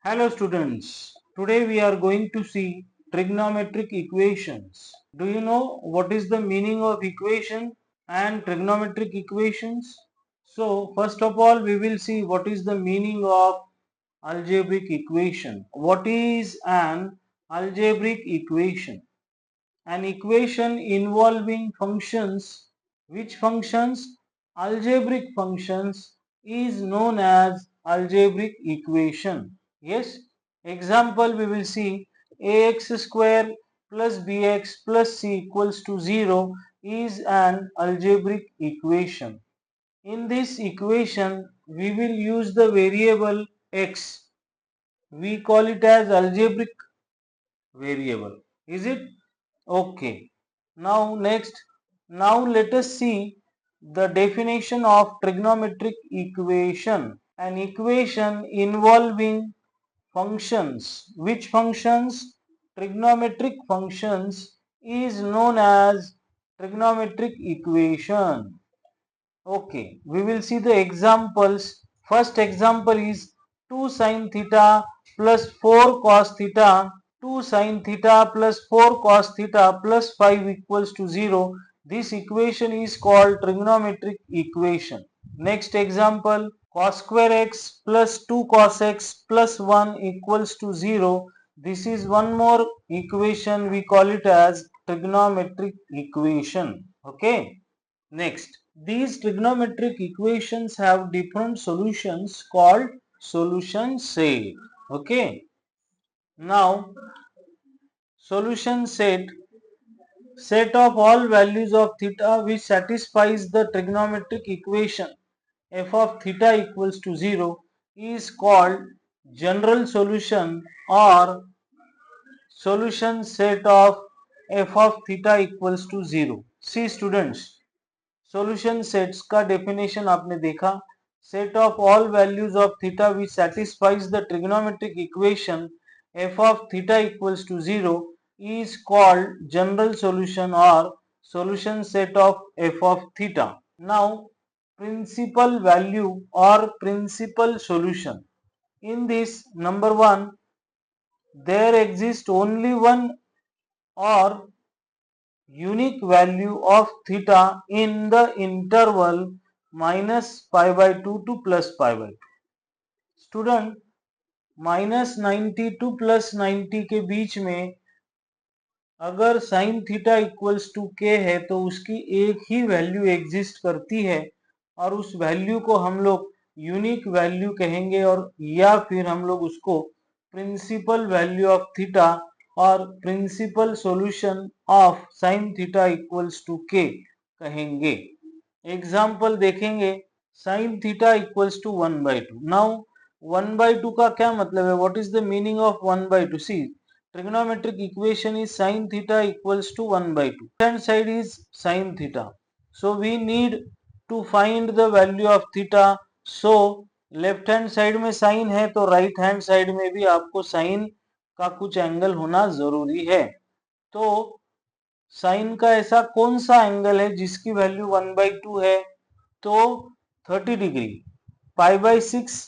Hello students, today we are going to see trigonometric equations. Do you know what is the meaning of equation and trigonometric equations? So first of all we will see what is the meaning of algebraic equation. What is an algebraic equation? An equation involving functions. Which functions? Algebraic functions is known as algebraic equation. Yes, example we will see ax square plus bx plus c equals to 0 is an algebraic equation. In this equation we will use the variable x. We call it as algebraic variable. Is it? Okay. Now let us see the definition of trigonometric equation. An equation involving functions. Which functions? Trigonometric functions is known as trigonometric equation. Okay, we will see the examples. First example is 2 sin theta plus 4 cos theta. 2 sin theta plus 4 cos theta plus 5 equals to 0. This equation is called trigonometric equation. Next example, cos square x plus 2 cos x plus 1 equals to 0. This is one more equation, we call it as trigonometric equation. Okay. Next, these trigonometric equations have different solutions called solution set. Okay. Now, solution set of all values of theta which satisfies the trigonometric equation f of theta equals to 0 is called general solution or solution set of f of theta equals to 0. See students, solution sets का definition आपने देखा. Set of all values of theta which satisfies the trigonometric equation F of theta equals to 0 is called general solution or solution set of f of theta. Now principal value or principal solution. In this, number 1, there exists only one or unique value of theta in the interval minus pi by 2 to plus pi by 2. Student -92 plus 90 के बीच में अगर sine theta equals to के है तो उसकी एक ही value exist करती है और उस वैल्यू को हम लोग यूनिक वैल्यू कहेंगे और या फिर हम लोग उसको प्रिंसिपल वैल्यू ऑफ थीटा और principal solution of sine theta equals to k कहेंगे. एग्जाम्पल देखेंगे. साइन थीटा इक्वल्स टू 1/2. नाउ 1/2 का क्या मतलब है? What is the meaning of 1/2? See, trigonometric equation is sin theta equals to 1/2. Left hand side is sin theta, so we need to find the value of theta. So left hand side में sign है तो right hand side में भी आपको sign का कुछ angle होना जरूरी है. तो साइन का ऐसा कौन सा एंगल है जिसकी वैल्यू 1/2 है? तो 30 degree. Pi by 6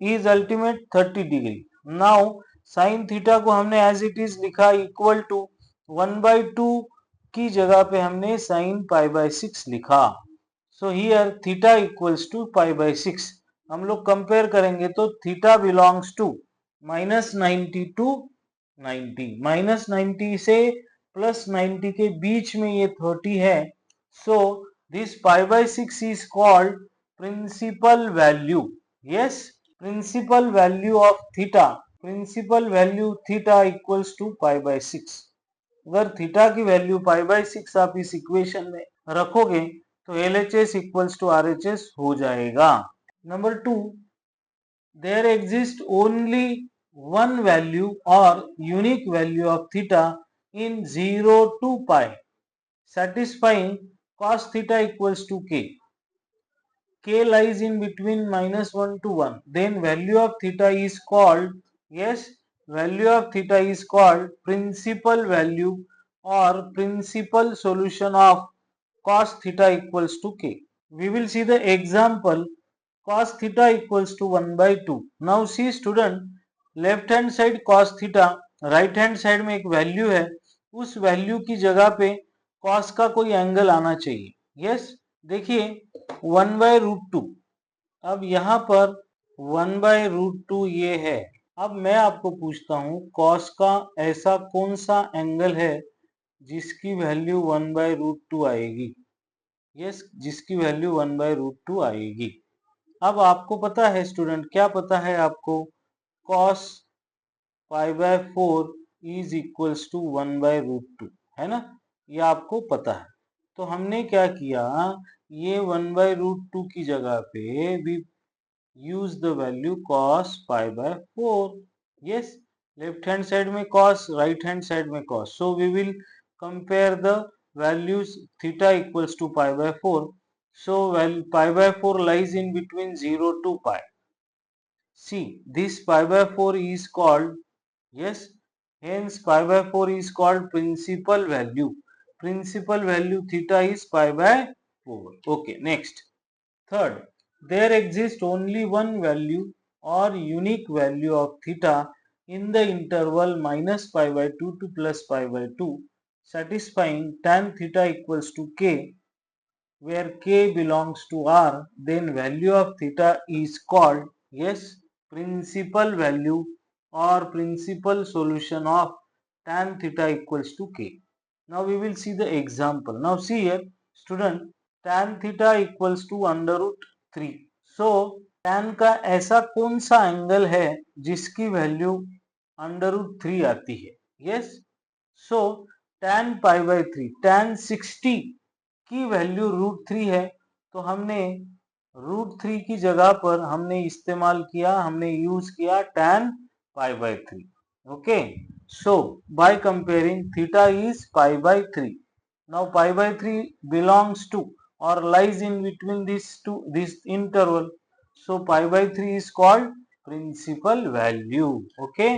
is ultimate 30 degree. Now sine theta को हमने एज इट इज लिखा इक्वल टू 1/2 की जगह पे हमने साइन पाई बाई 6 लिखा. So here theta equals to pi by 6. हम लोग कंपेयर करेंगे तो थीटा बिलोंग्स टू -90 टू 90. -90 से प्लस 90 के बीच में ये 30 है. So this pi by 6 is called principal value. Yes, principal value of theta. Principal value theta equals to pi by 6. अगर थीटा की वैल्यू पाई बाई 6 आप इस इक्वेशन में रखोगे तो LHS इक्वल्स टू RHS हो जाएगा. Number 2, there exist only one value or unique value of theta in 0 to pi satisfying cos theta equals to k. K lies in between -1 to 1. Then value of theta is called, yes, value of theta is called principal value or principal solution of cos theta equals to k. We will see the example. Cos theta equals to 1/2. Now see student, left hand side cos theta, right hand side में एक value है, उस value की जगह पे cos का कोई angle आना चाहिए। यस, देखिए 1/√2, अब यहाँ पर 1/√2 ये है। अब मैं आपको पूछता हूँ cos का ऐसा कौन सा एंगल है जिसकी वैल्यू 1/√2 आएगी। यस, जिसकी वैल्यू 1/√2 आएगी। अब आपको पता है स्टूडेंट, क्या पता है आपको, cos π/4 इज इक्वल्स टू 1/√2, है ना, ये आपको पता है। तो हमने क्या किया, ये 1/√2 की जगह पे भी use the value cos π/4. Yes, left hand side में cos, right hand side में cos. So we will compare the values theta equals to π/4. So π/4 lies in between 0 to pi. See, this π/4 is called, yes, hence π/4 is called principal value. Principal value theta is π/4. Okay, next. Third, there exists only one value or unique value of theta in the interval -π/2 to +π/2, satisfying tan theta equals to k, where k belongs to R. Then value of theta is called, yes, principal value or principal solution of tan theta equals to k. Now we will see the example. Now see here, student, tan theta equals to √3. So tan का ऐसा कौन सा angle है जिसकी value √3 आती है। Yes, सो tan π/3, tan 60 की value √3 है, तो हमने √3 की जगह पर हमने इस्तेमाल किया, हमने यूज किया tan π/3. Okay, so by comparing theta is π/3. Now π/3 belongs to or lies in between this interval. So π/3 is called principal value. Okay,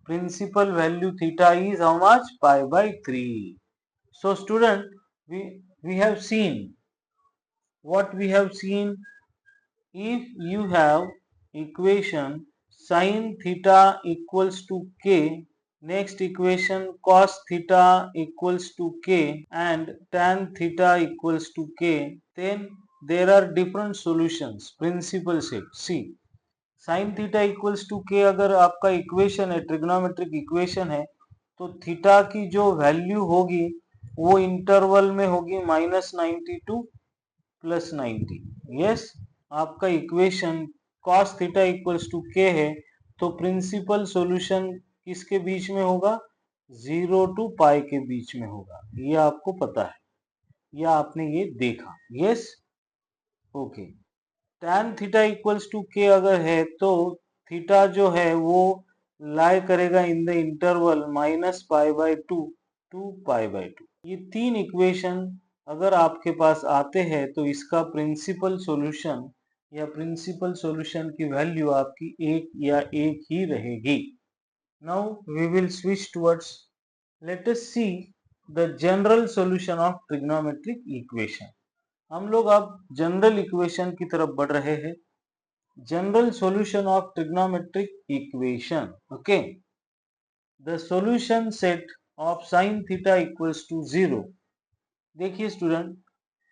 principal value theta is how much? π/3. So student, we have seen what we have seen. If you have equation sin theta equals to k, next equation cos theta equals to k, and tan theta equals to k, then there are different solutions. Principal set, see, sin theta equals to k अगर आपका equation है, trigonometric equation है, तो theta की जो value होगी वो interval में होगी -90 टू +90. यस, आपका equation cos theta equals to k है, तो प्रिंसिपल सॉल्यूशन किसके बीच में होगा, 0 टू पाई के बीच में होगा। ये आपको पता है या आपने ये देखा। Yes, okay, tan theta equals to k अगर है तो थीटा जो है वो लाई करेगा इन द इंटरवल -π/2 टू π/2। ये तीन इक्वेशन अगर आपके पास आते हैं तो इसका प्रिंसिपल सॉल्यूशन या प्रिंसिपल सॉल्यूशन की वैल्यू आपकी एक या एक ही रहेगी। Now we will switch towards, let us see the general solution of trigonometric equation. हम लोग अब जनरल इक्वेशन की तरफ बढ़ रहे हैं। General solution of trigonometric equation. Okay, the solution set of sin theta equals to 0। देखिए स्टूडेंट,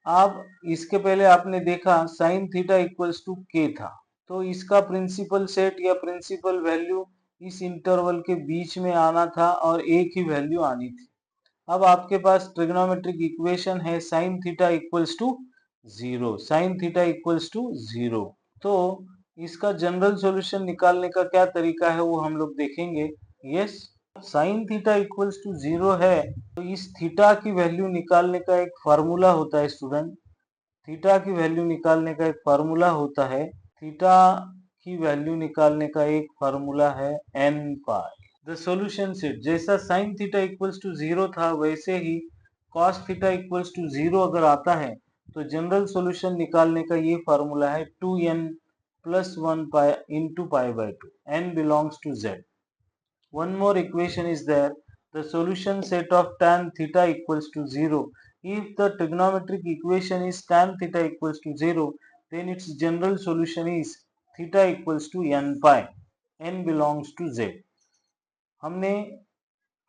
आप इसके पहले आपने देखा sin theta equals to k था, तो इसका प्रिंसिपल सेट या प्रिंसिपल वैल्यू इस इंटरवल के बीच में आना था और एक ही वैल्यू आनी थी। अब आपके पास ट्रिग्नोमेट्रिक इक्वेशन है sin theta equals to 0, sin theta equals to 0। तो इसका जनरल सॉल्यूशन निकालने का क्या तरीका है वो हम लोग देखेंगे। Yes, sin theta equals to 0 है, तो इस थीटा की वैल्यू निकालने का एक फार्मूला होता है स्टूडेंट। थीटा की वैल्यू निकालने का एक फार्मूला होता है, थीटा की वैल्यू निकालने का एक फार्मूला है n pi. The solution set, जैसा sin थीटा इक्वल्स टू 0 था वैसे ही cos थीटा इक्वल्स टू 0 अगर आता है तो जनरल सॉल्यूशन निकालने का ये फार्मूला है 2n plus 1 pi into pi/2, n belongs to z. One more equation is there, the solution set of tan theta equals to 0. If the trigonometric equation is tan theta equals to 0, then its general solution is theta equals to n pi. n belongs to z। हमने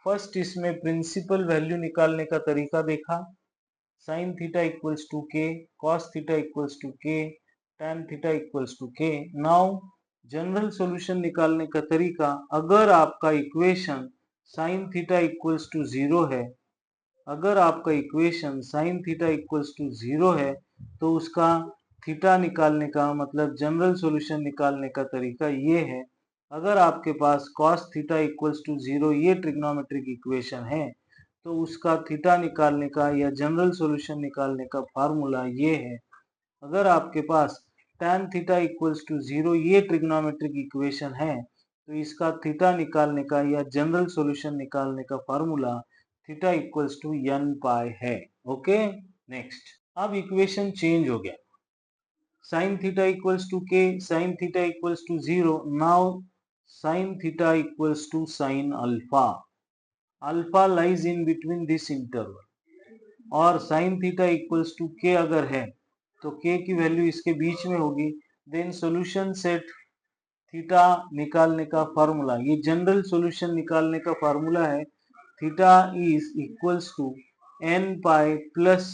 first इसमें principal value निकालने का तरीका देखा, sine theta equals to k, cos theta equals to k, tan theta equals to k. Now general solution निकालने का तरीका, अगर आपका equation sine theta equals to 0 है, अगर आपका equation sine theta equals to 0 है तो उसका थीटा निकालने का मतलब जनरल सॉल्यूशन निकालने का तरीका ये है, अगर आपके पास cos थीटा इक्वल्स टू 0 ये ट्रिग्नोमेट्रिक इक्वेशन है तो उसका थीटा निकालने का या जनरल सॉल्यूशन निकालने का फार्मूला ये है, अगर आपके पास tan थीटा इक्वल्स टू 0 ये ट्रिग्नोमेट्रिक इक्वेशन है तो इसका थीटा निकालने का या जनरल सॉल्यूशन निकालने का formula theta equals to n pi है। ओके, नेक्स्ट, अब इक्वेशन चेंज हो गया, sine theta equals to k, sine theta equals to 0, now sine theta equals to sine alpha, alpha lies in between this interval, और sine theta equals to k अगर है तो के की वैल्यू इसके बीच में होगी, देन सॉल्यूशन सेट थीटा निकालने का फार्मूला, ये जनरल सॉल्यूशन निकालने का फार्मूला है, theta is equals to n pi plus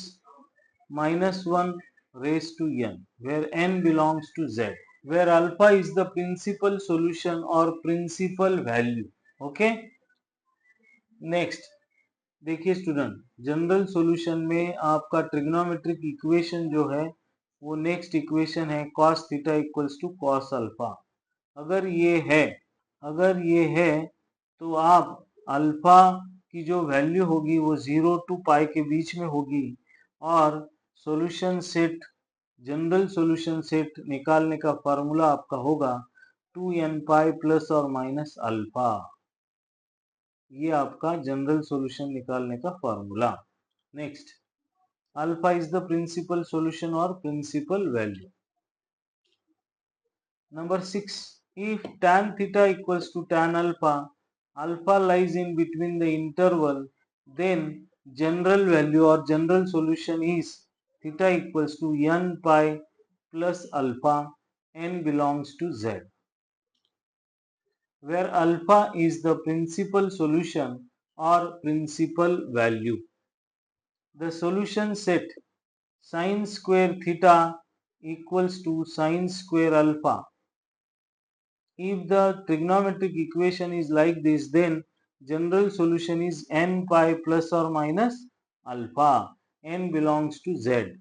-1 raised to n, where n belongs to z, where alpha is the principal solution or principal value. Okay, next देखिए student, general solution में आपका trigonometric equation जो है वो next equation है cos theta equals to cos alpha. अगर ये है तो आप अल्फा की जो वैल्यू होगी वो 0 टू पाई के बीच में होगी, और solution set, general solution set निकालने का फार्मूला आपका होगा 2n पाई प्लस और माइनस अल्फा, ये आपका जनरल सॉल्यूशन निकालने का formula. Next, alpha is the principal solution और principal value. Number 6, if tan theta equals to tan alpha, alpha lies in between the interval, then general value or general solution is theta equals to n pi plus alpha, n belongs to z, where alpha is the principal solution or principal value. The solution set sin square theta equals to sin square alpha. If the trigonometric equation is like this, then general solution is n pi plus or minus alpha, n belongs to z,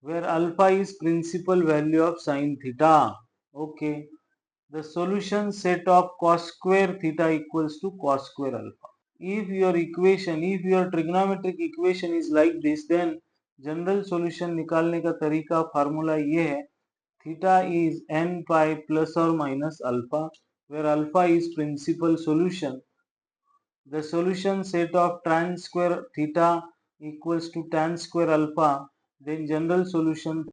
where alpha is principal value of sin theta. Okay, the solution set of cos square theta equals to cos square alpha. If your trigonometric equation is like this, then general solution निकालने का तरीका formula ये है, theta is n pi plus or minus alpha, where alpha is principal solution. The solution set of tan square theta equals to tan square alpha, then general solution